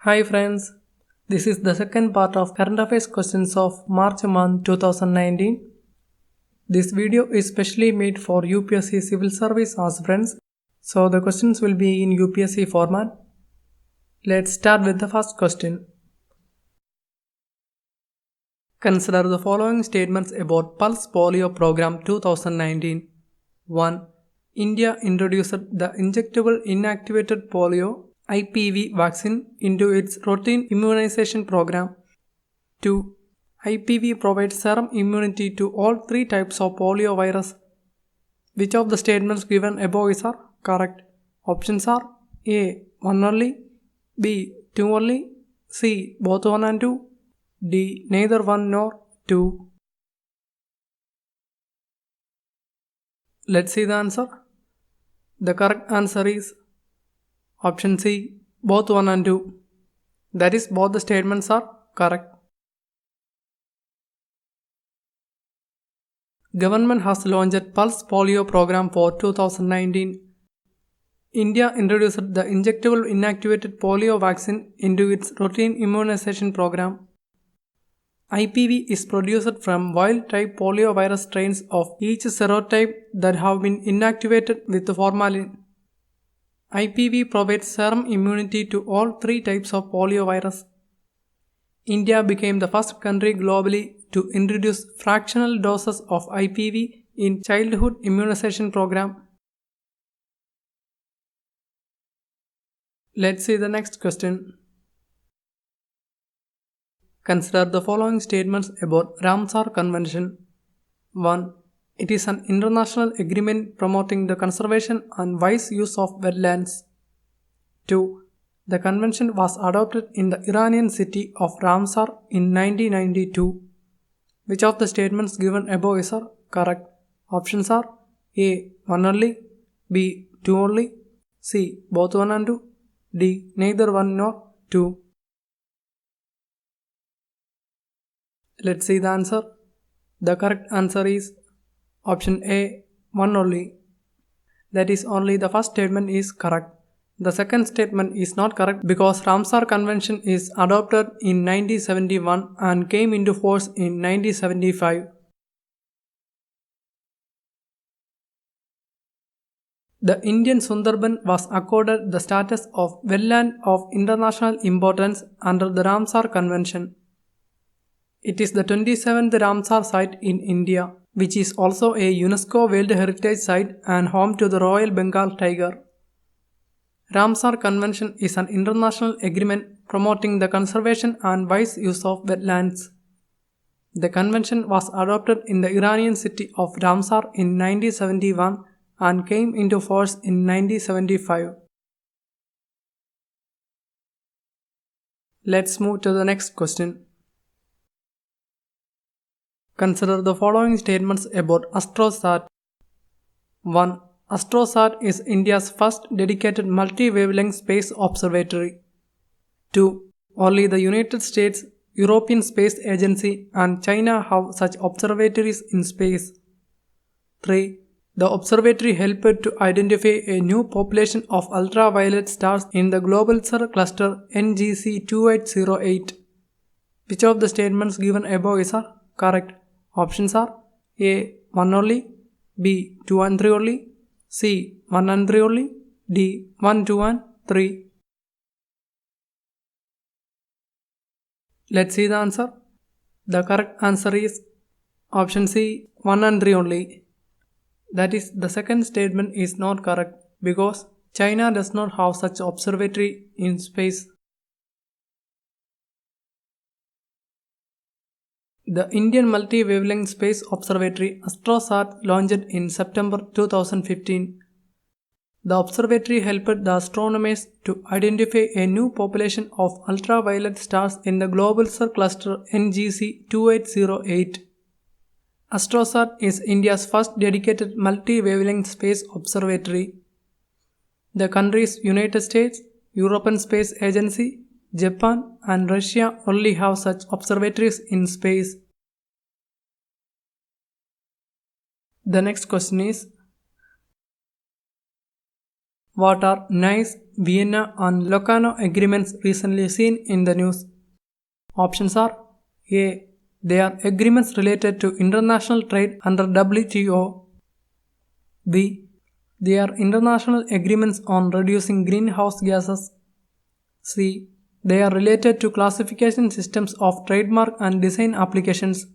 Hi friends, this is the second part of current affairs questions of March month 2019. This video is specially made for UPSC civil service aspirants, so the questions will be in UPSC format. Let's start with the first question. Consider the following statements about Pulse Polio Program 2019. 1. India introduced the injectable inactivated polio IPV vaccine into its routine immunization program. 2. IPV provides serum immunity to all three types of polio virus. Which of the statements given above is correct? Options are A. 1 only, B. 2 only, C. Both 1 and 2, D. Neither 1 nor 2. Let's see the answer. The correct answer is option C. Both 1 and 2. That is, both the statements are correct. Government has launched Pulse Polio program for 2019. India introduced the injectable inactivated polio vaccine into its routine immunization program. IPV is produced from wild-type poliovirus strains of each serotype that have been inactivated with formalin. IPV provides serum immunity to all three types of poliovirus. India became the first country globally to introduce fractional doses of IPV in childhood immunization program. Let's see the next question. Consider the following statements about Ramsar Convention. 1. It is an international agreement promoting the conservation and wise use of wetlands. 2. The convention was adopted in the Iranian city of Ramsar in 1992. Which of the statements given above is correct? Options are A. 1 only, B. 2 only, C. Both 1 and 2, D. Neither 1 nor 2. Let's see the answer. The correct answer is option A. 1 only. That is, only the first statement is correct. The second statement is not correct because Ramsar Convention is adopted in 1971 and came into force in 1975. The Indian Sundarban was accorded the status of wetland of international importance under the Ramsar Convention. It is the 27th Ramsar site in India, which is also a UNESCO World Heritage Site and home to the Royal Bengal tiger. Ramsar Convention is an international agreement promoting the conservation and wise use of wetlands. The convention was adopted in the Iranian city of Ramsar in 1971 and came into force in 1975. Let's move to the next question. Consider the following statements about AstroSat. 1. AstroSat is India's first dedicated multi-wavelength space observatory. 2. Only the United States, European Space Agency and China have such observatories in space. 3. The observatory helped to identify a new population of ultraviolet stars in the global star cluster NGC 2808. Which of the statements given above is correct? Options are A. 1 only, B. 2 and 3 only, C. 1 and 3 only, D. 1, 2 and 3. Let's see the answer. The correct answer is option C. 1 and 3 only. That is, the second statement is not correct because China does not have such observatory in space. The Indian Multi-Wavelength Space Observatory AstroSat launched in September 2015. The observatory helped the astronomers to identify a new population of ultraviolet stars in the global star cluster NGC 2808. AstroSat is India's first dedicated multi-wavelength space observatory. The countries United States, European Space Agency, Japan and Russia only have such observatories in space. The next question is, What are Nice, Vienna and Locarno agreements recently seen in the news? Options are A. They are agreements related to international trade under WTO. B. They are international agreements on reducing greenhouse gases. C. They are related to classification systems of trademark and design applications.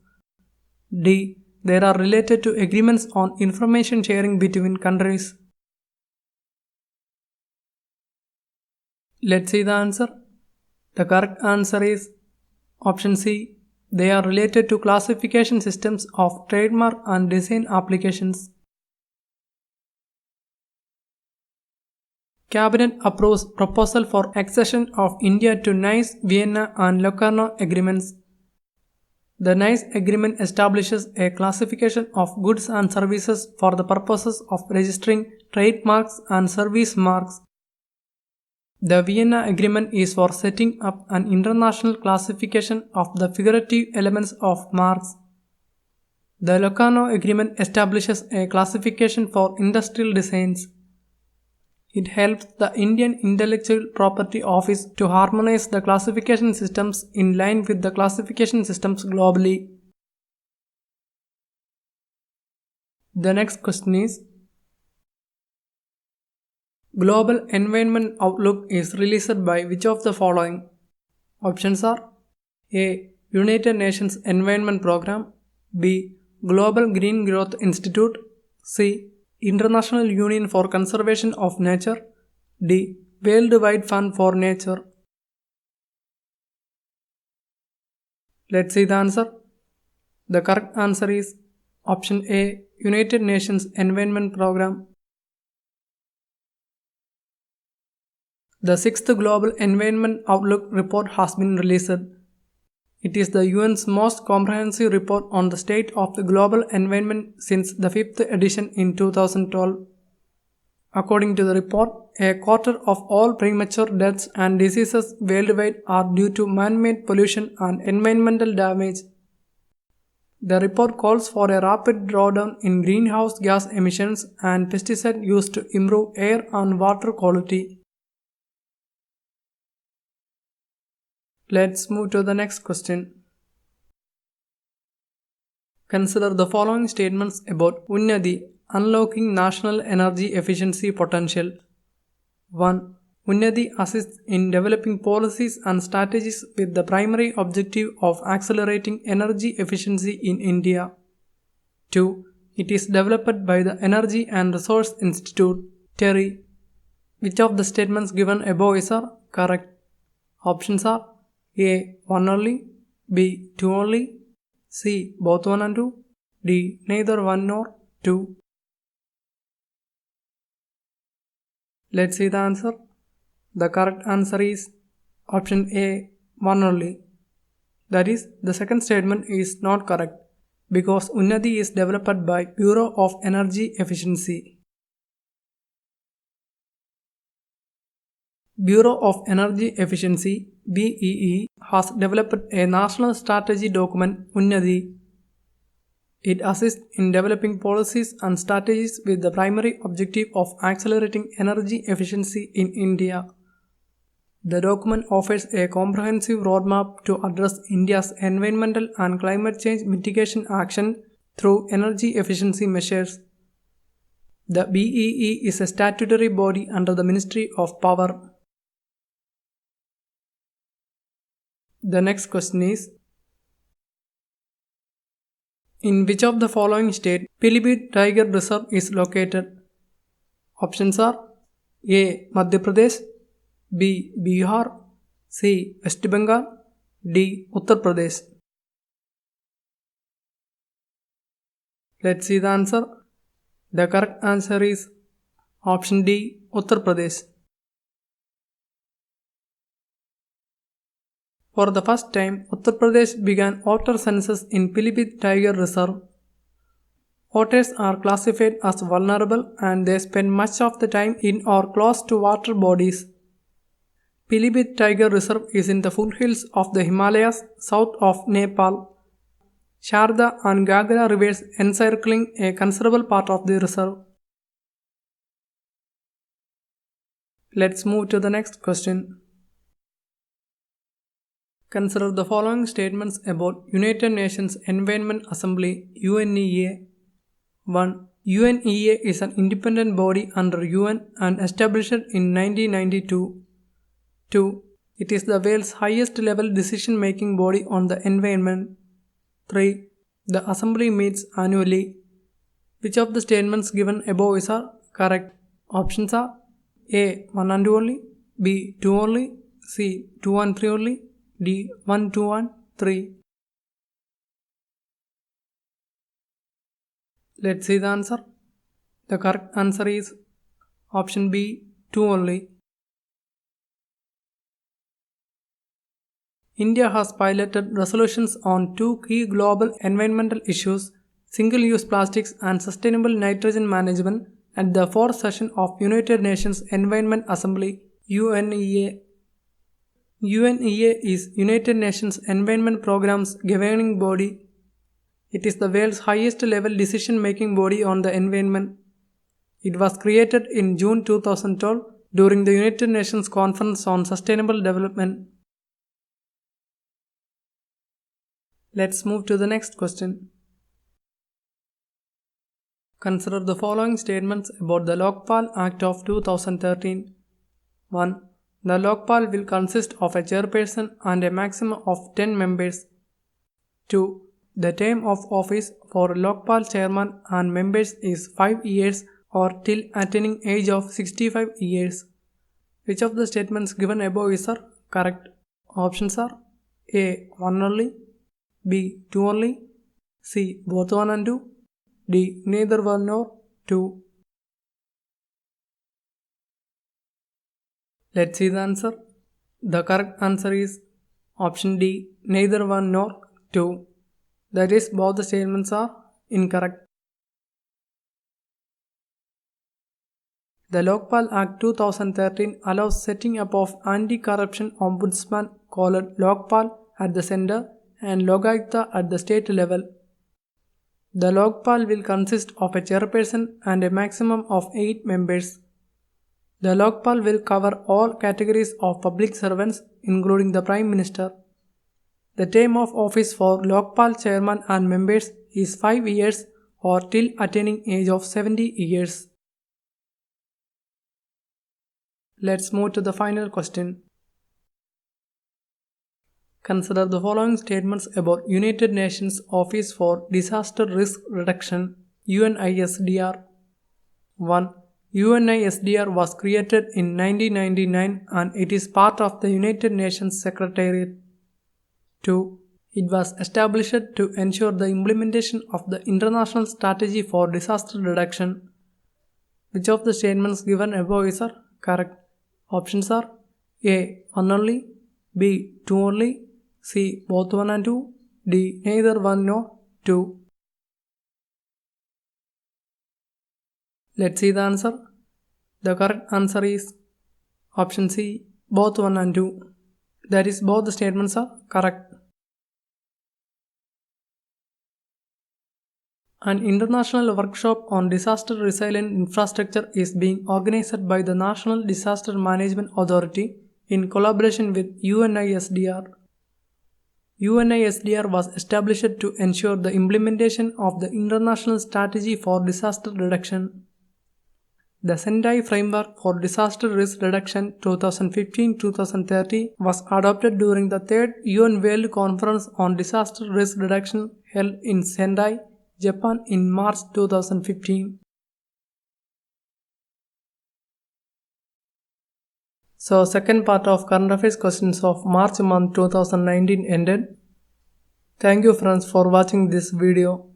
D. They are related to agreements on information sharing between countries. Let's see the answer. The correct answer is option C. They are related to classification systems of trademark and design applications. Cabinet approves proposal for accession of India to Nice, Vienna and Locarno agreements. The Nice agreement establishes a classification of goods and services for the purposes of registering trademarks and service marks. The Vienna Agreement is for setting up an international classification of the figurative elements of marks. The Locarno Agreement establishes a classification for industrial designs. It helps the Indian Intellectual Property Office to harmonize the classification systems in line with the classification systems globally. The next question is, Global Environment Outlook is released by which of the following? Options are A. United Nations Environment Programme, B. Global Green Growth Institute, C. International Union for Conservation of Nature, D. Worldwide Fund for Nature. Let's see the answer. The correct answer is option A. United Nations Environment Programme. The 6th Global Environment Outlook report has been released. It is the UN's most comprehensive report on the state of the global environment since the 5th edition in 2012. According to the report, a quarter of all premature deaths and diseases worldwide are due to man-made pollution and environmental damage. The report calls for a rapid drawdown in greenhouse gas emissions and pesticide use to improve air and water quality. Let's move to the next question. Consider the following statements about UNNATEE, unlocking national energy efficiency potential. 1. UNNATEE assists in developing policies and strategies with the primary objective of accelerating energy efficiency in India. 2. It is developed by the Energy and Resource Institute, TERI. Which of the statements given above are correct? Options are A. 1 only, B. 2 only, C. both 1 and 2, D. neither 1 nor 2. Let's see the answer. The correct answer is option A. 1 only. That is, the second statement is not correct because UNNATEE is developed by Bureau of Energy Efficiency. Bureau of Energy Efficiency BEE has developed a national strategy document UNNATEE. It assists in developing policies and strategies with the primary objective of accelerating energy efficiency in India. The document offers a comprehensive roadmap to address India's environmental and climate change mitigation action through energy efficiency measures. The BEE is a statutory body under the Ministry of Power. The next question is, in which of the following state Pilibhit Tiger Reserve is located? Options are A. Madhya Pradesh, B. Bihar, C. West Bengal, D. Uttar Pradesh. Let's see the answer. The correct answer is option D. Uttar Pradesh. For the first time, Uttar Pradesh began otter census in Pilibhit Tiger Reserve. Otters are classified as vulnerable and they spend much of the time in or close to water bodies. Pilibhit Tiger Reserve is in the foothills of the Himalayas south of Nepal. Sharda and Gagra rivers encircling a considerable part of the reserve. Let's move to the next question. Consider the following statements about United Nations Environment Assembly UNEA. 1. UNEA is an independent body under UN and established in 1992. 2. It is the world's highest level decision-making body on the environment. 3. The Assembly meets annually. Which of the statements given above is correct? Options are A. 1 and 2 only, B. 2 only, C. 2 and 3 only, D. 1, 2 and 3. Let's see the answer. The correct answer is option B. 2 only. India has piloted resolutions on two key global environmental issues, single-use plastics and sustainable nitrogen management, at the 4th session of United Nations Environment Assembly UNEA. UNEA is United Nations Environment Programme's governing body. It is the world's highest level decision-making body on the environment. It was created in June 2012 during the United Nations Conference on Sustainable Development. Let's move to the next question. Consider the following statements about the Lokpal Act of 2013. 1. The Lokpal will consist of a chairperson and a maximum of 10 members. 2. The term of office for Lokpal Chairman and Members is 5 years or till attaining age of 65 years. Which of the statements given above is correct? Options are A. 1 only, B. 2 only, C. both 1 and 2, D. neither 1 nor 2. Let's see the answer. The correct answer is option D. neither 1 nor 2. That is, both the statements are incorrect. The Lokpal Act 2013 allows setting up of anti-corruption ombudsman called Lokpal at the Centre and Lokayukta at the state level. The Lokpal will consist of a chairperson and a maximum of 8 members. The Lokpal will cover all categories of public servants, including the Prime Minister. The term of office for Lokpal Chairman and Members is 5 years or till attaining age of 70 years. Let's move to the final question. Consider the following statements about United Nations Office for Disaster Risk Reduction UNISDR. 1. UNISDR was created in 1999 and it is part of the United Nations Secretariat. 2. It was established to ensure the implementation of the International Strategy for Disaster Reduction. Which of the statements given above is correct? Options are A. 1 only, B. 2 only, C. both 1 and 2, D. neither 1 nor 2. Let's see the answer. The correct answer is option C. both 1 and 2. That is, both the statements are correct. An international workshop on disaster resilient infrastructure is being organized by the National Disaster Management Authority in collaboration with UNISDR. UNISDR was established to ensure the implementation of the International Strategy for Disaster Reduction. The Sendai Framework for Disaster Risk Reduction 2015-2030 was adopted during the 3rd UN World Conference on Disaster Risk Reduction held in Sendai, Japan in March 2015. So, second part of current affairs questions of March month 2019 ended. Thank you friends for watching this video.